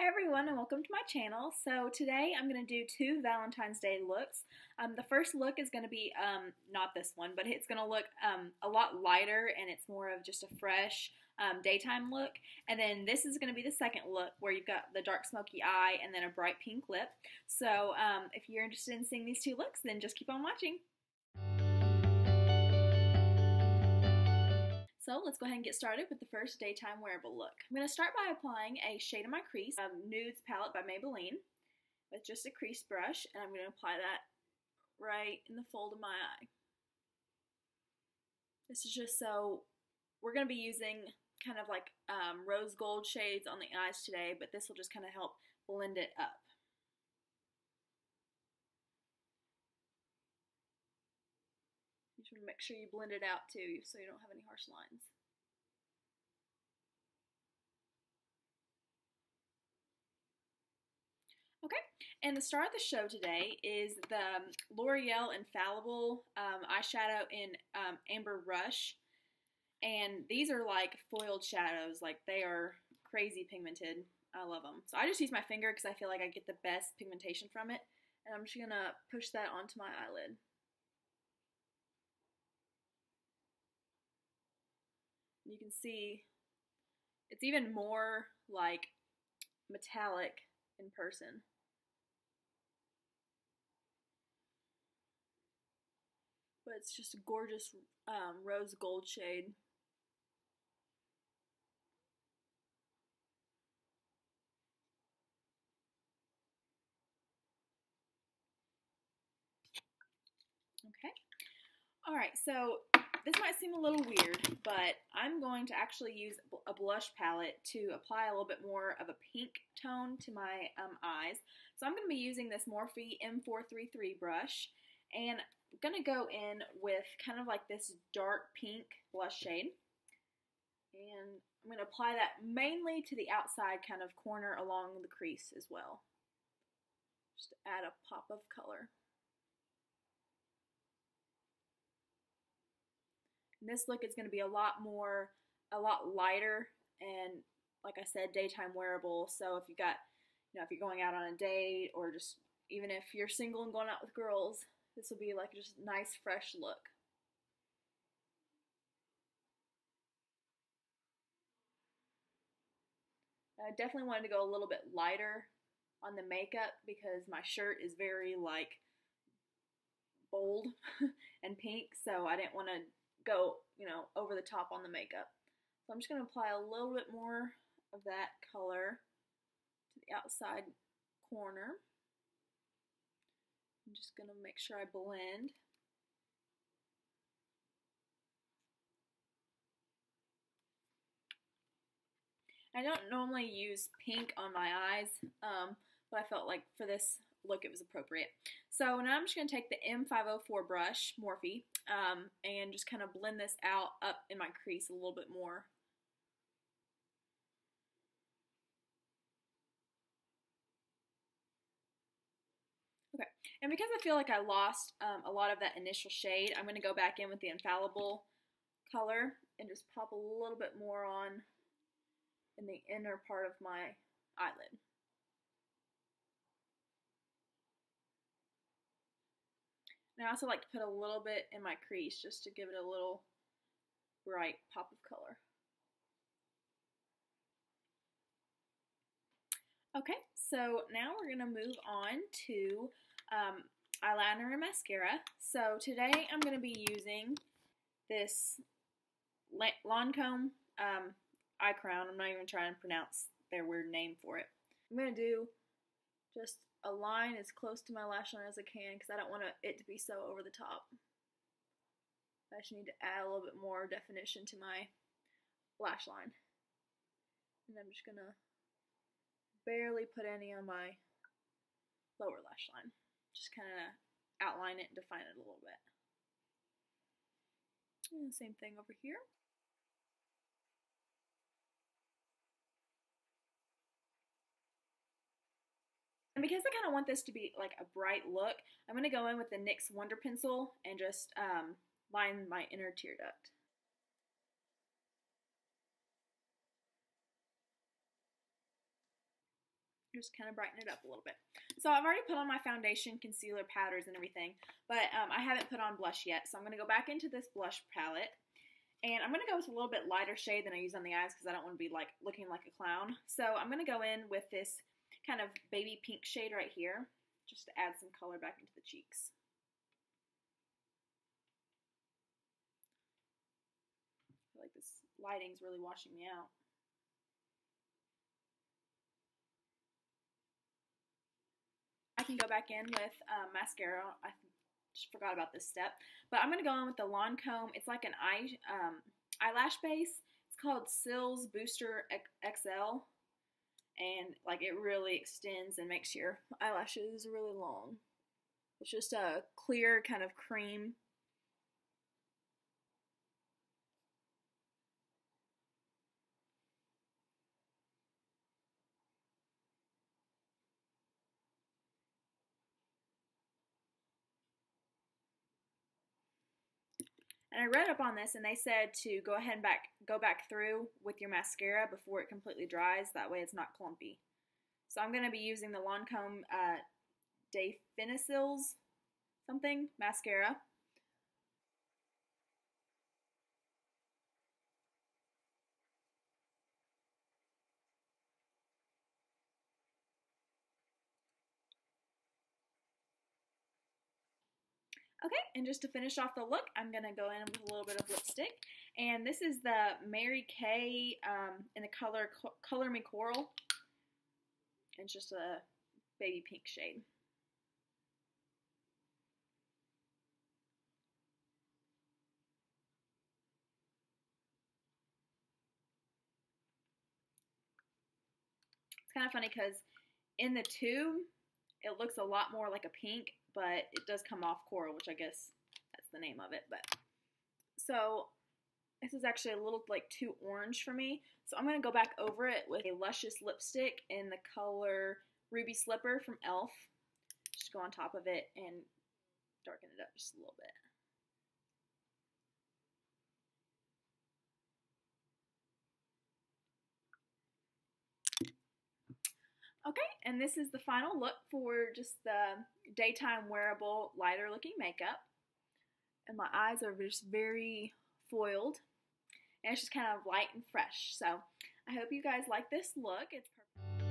Hi everyone and welcome to my channel. So today I'm going to do two Valentine's Day looks. The first look is going to be, not this one, but it's going to look a lot lighter and it's more of just a fresh daytime look. And then this is going to be the second look where you've got the dark smoky eye and then a bright pink lip. So if you're interested in seeing these two looks, then just keep on watching. So let's go ahead and get started with the first daytime wearable look. I'm going to start by applying a shade of my crease, Nudes palette by Maybelline, with just a crease brush, and I'm going to apply that right in the fold of my eye. This is just so, we're going to be using kind of like rose gold shades on the eyes today, but this will just kind of help blend it up. You just want to make sure you blend it out too so you don't have any harsh lines. Okay, and the star of the show today is the L'Oreal Infallible eyeshadow in Amber Rush. And these are like foiled shadows, like they are crazy pigmented. I love them. So I just use my finger because I feel like I get the best pigmentation from it. And I'm just going to push that onto my eyelid. You can see it's even more like metallic in person. But it's just a gorgeous rose gold shade. Okay. Alright, so this might seem a little weird, but I'm going to actually use a blush palette to apply a little bit more of a pink tone to my eyes. So I'm going to be using this Morphe M433 brush, and I'm going to go in with kind of like this dark pink blush shade. And I'm going to apply that mainly to the outside kind of corner along the crease as well. Just to add a pop of color. And this look is going to be a lot lighter and, like I said, daytime wearable. So if you got, if you're going out on a date or just even if you're single and going out with girls, this will be like just a nice fresh look. I definitely wanted to go a little bit lighter on the makeup because my shirt is very like bold and pink, so I didn't want to go, over the top on the makeup. So I'm just going to apply a little bit more of that color to the outside corner. I'm just going to make sure I blend. I don't normally use pink on my eyes, but I felt like for this look it was appropriate. So now I'm just going to take the M504 brush, Morphe, and just kind of blend this out up in my crease a little bit more. Okay, and because I feel like I lost a lot of that initial shade, I'm going to go back in with the Infallible color and just pop a little bit more on in the inner part of my eyelid. And I also like to put a little bit in my crease just to give it a little bright pop of color. Okay, so now we're going to move on to eyeliner and mascara. So today I'm going to be using this Lancôme eye crown. I'm not even trying to pronounce their weird name for it. I'm going to do just a line as close to my lash line as I can because I don't want it to be so over the top. I just need to add a little bit more definition to my lash line. And I'm just going to barely put any on my lower lash line. Just kind of outline it and define it a little bit. And the same thing over here. And because I kind of want this to be like a bright look, I'm going to go in with the NYX Wonder Pencil and just line my inner tear duct. Just kind of brighten it up a little bit. So I've already put on my foundation, concealer, powders, and everything, but I haven't put on blush yet. So I'm going to go back into this blush palette, and I'm going to go with a little bit lighter shade than I use on the eyes because I don't want to be like looking like a clown. So I'm going to go in with this kind of baby pink shade right here, just to add some color back into the cheeks. I feel like this lighting's really washing me out. I can go back in with mascara. I just forgot about this step. But I'm going to go in with the Lancôme. It's like an eyelash base. It's called Cils Booster XL. And like it really extends and makes your eyelashes really long. It's just a clear kind of cream. And I read up on this, and they said to go ahead and go back through with your mascara before it completely dries. That way it's not clumpy. So I'm going to be using the Lancôme Définicils something mascara. Okay, and just to finish off the look, I'm going to go in with a little bit of lipstick. And this is the MaryKay in the Color Me Coral. It's just a baby pink shade. It's kind of funny because in the tube, it looks a lot more like a pink, but it does come off coral, which I guess that's the name of it. But so this is actually a little like too orange for me. So I'm going to go back over it with a Luscious lipstick in the color Ruby Slipper from e.l.f. Just go on top of it and darken it up just a little bit. Okay, and this is the final look for just the daytime wearable, lighter looking makeup. And my eyes are just very foiled. And it's just kind of light and fresh. So I hope you guys like this look. It's perfect.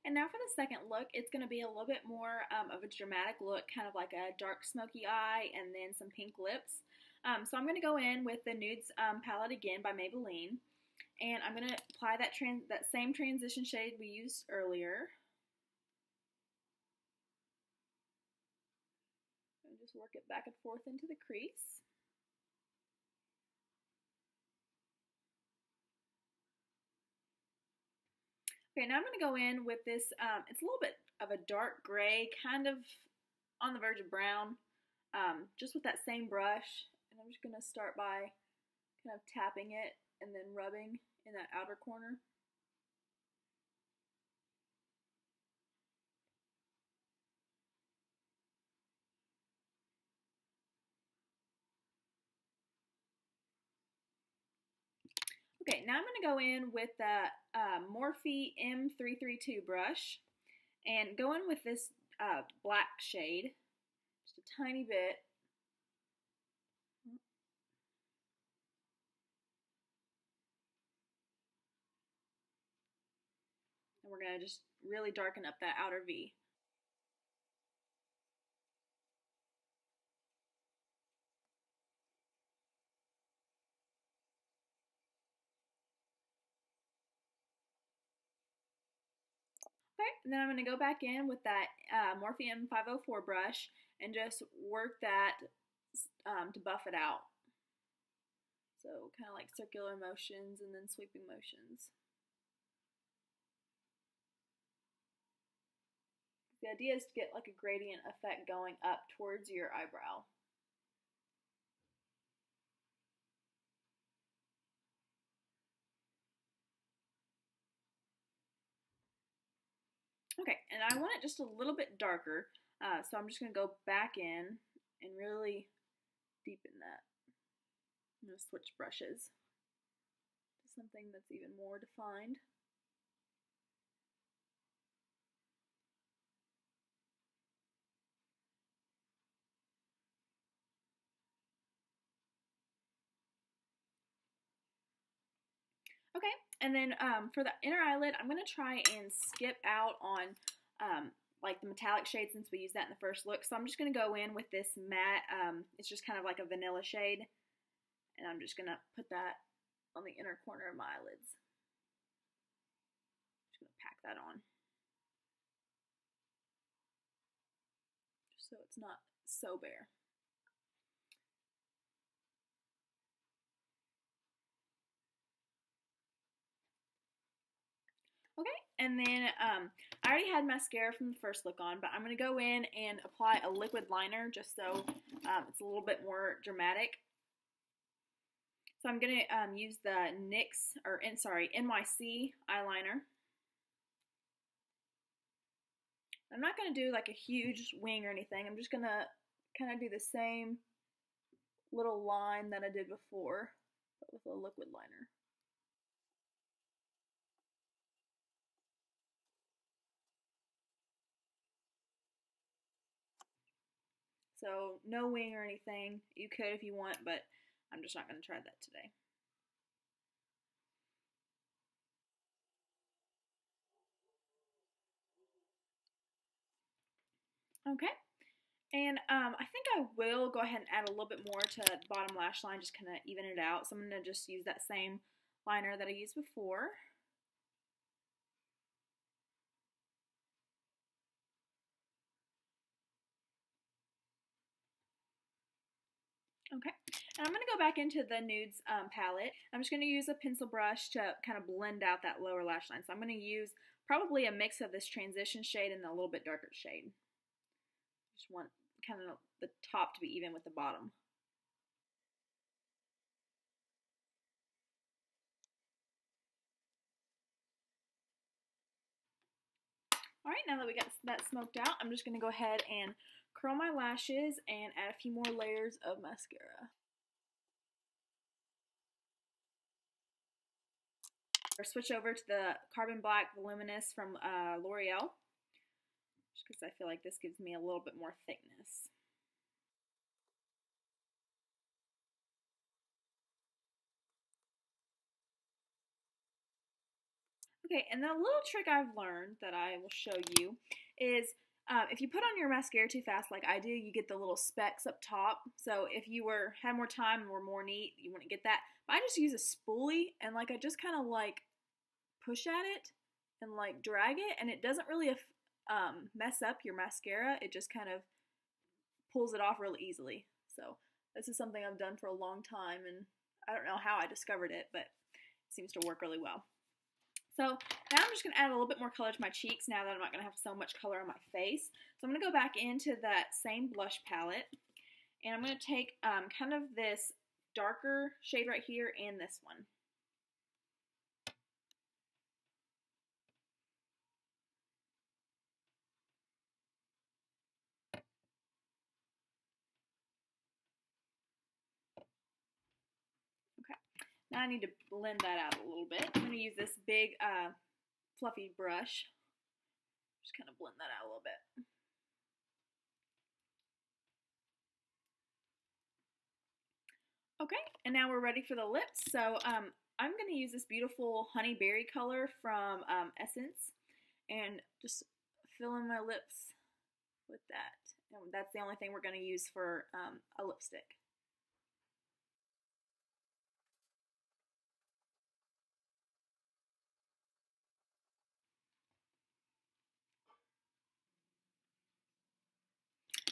And now for the second look, it's going to be a little bit more of a dramatic look, kind of like a dark smoky eye and then some pink lips. So I'm going to go in with the Nudes palette again by Maybelline. And I'm going to apply that same transition shade we used earlier. And just work it back and forth into the crease. Okay, now I'm going to go in with this, it's a little bit of a dark gray, kind of on the verge of brown, just with that same brush. And I'm just going to start by kind of tapping it and then rubbing in that outer corner. Okay, now I'm going to go in with the Morphe M332 brush and go in with this black shade, just a tiny bit. And we're going to just really darken up that outer V. Okay, and then I'm going to go back in with that Morphe M504 brush and just work that to buff it out. So kind of like circular motions and then sweeping motions. The idea is to get like a gradient effect going up towards your eyebrow. Okay, and I want it just a little bit darker, so I'm just going to go back in and really deepen that. I'm going to switch brushes to something that's even more defined. Okay, and then for the inner eyelid, I'm going to try and skip out on like the metallic shade since we used that in the first look. So I'm just going to go in with this matte, it's just kind of like a vanilla shade, and I'm just going to put that on the inner corner of my eyelids. Just going to pack that on, just so it's not so bare. Okay, and then I already had mascara from the first look on, but I'm going to go in and apply a liquid liner just so it's a little bit more dramatic. So I'm going to use the NYC eyeliner. I'm not going to do like a huge wing or anything. I'm just going to kind of do the same little line that I did before, but with a liquid liner. So no wing or anything. You could if you want, but I'm just not going to try that today. Okay, and I think I will go ahead and add a little bit more to the bottom lash line, just kind of even it out. So I'm going to just use that same liner that I used before. Okay, and I'm going to go back into the Nudes palette. I'm just going to use a pencil brush to kind of blend out that lower lash line. So I'm going to use probably a mix of this transition shade and a little bit darker shade. Just want kind of the top to be even with the bottom. Alright, now that we got that smoked out, I'm just going to go ahead and curl my lashes and add a few more layers of mascara. Or switch over to the Carbon Black Voluminous from L'Oreal, just because I feel like this gives me a little bit more thickness. Okay, and the little trick I've learned that I will show you is if you put on your mascara too fast like I do, you get the little specks up top. So if you had more time and were more neat, you wouldn't get that. But I just use a spoolie and like I just kind of like push at it and like drag it, and it doesn't really mess up your mascara. It just kind of pulls it off really easily. So this is something I've done for a long time, and I don't know how I discovered it, but it seems to work really well. So now I'm just going to add a little bit more color to my cheeks now that I'm not going to have so much color on my face. So I'm going to go back into that same blush palette, and I'm going to take kind of this darker shade right here and this one. Okay, now I need to blend that out a little bit. I'm going to use this big fluffy brush. Just kind of blend that out a little bit. Okay, and now we're ready for the lips. So I'm going to use this beautiful honey berry color from Essence and just fill in my lips with that. And that's the only thing we're going to use for a lipstick.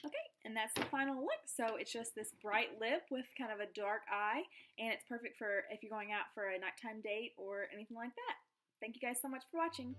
Okay, and that's the final look. So it's just this bright lip with kind of a dark eye, and it's perfect for if you're going out for a nighttime date or anything like that. Thank you guys so much for watching.